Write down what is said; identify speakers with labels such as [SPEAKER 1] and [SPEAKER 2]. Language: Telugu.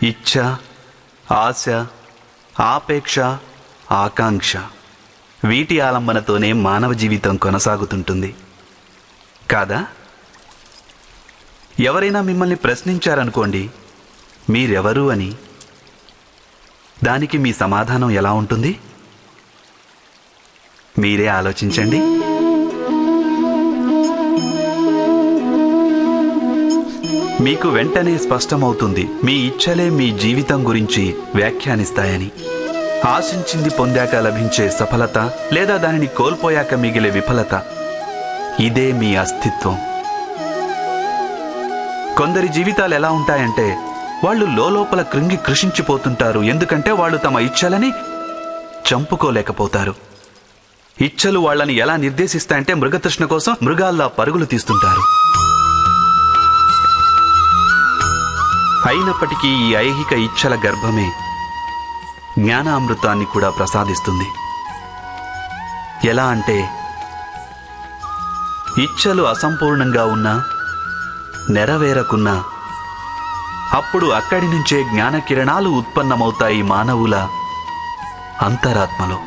[SPEAKER 1] ఇచ్ఛ, ఆశ, ఆపేక్ష, ఆకాంక్ష వీటి ఆలంబనతోనే మానవ జీవితం కొనసాగుతుంటుంది కాదా? ఎవరైనా మిమ్మల్ని ప్రశ్నించారనుకోండి, మీరెవరు అని. దానికి మీ సమాధానం ఎలా ఉంటుంది? మీరే ఆలోచించండి. మీకు వెంటనే స్పష్టమవుతుంది మీ ఇచ్ఛలే మీ జీవితం గురించి వ్యాఖ్యానిస్తాయని. ఆశించింది పొందాక లభించే సఫలత లేదా దానిని కోల్పోయాక మిగిలే విఫలత, ఇదే మీ అస్తిత్వం. కొందరి జీవితాలు ఎలా ఉంటాయంటే వాళ్ళు లోపల కృంగి కృషించిపోతుంటారు. ఎందుకంటే వాళ్ళు తమ ఇచ్ఛలని చంపుకోలేకపోతారు. ఇచ్ఛలు వాళ్ళని ఎలా నిర్దేశిస్తాయంటే మృగతృష్ణ కోసం మృగాల్లా పరుగులు తీస్తుంటారు. అయినప్పటికీ ఈ ఐహిక ఇచ్ఛల గర్భమే జ్ఞానామృతాన్ని కూడా ప్రసాదిస్తుంది. ఎలా అంటే ఇచ్ఛలు అసంపూర్ణంగా ఉన్నా, నెరవేరకున్నా అప్పుడు అక్కడి నుంచే జ్ఞాన కిరణాలు ఉత్పన్నమవుతాయి మానవుల అంతరాత్మలో.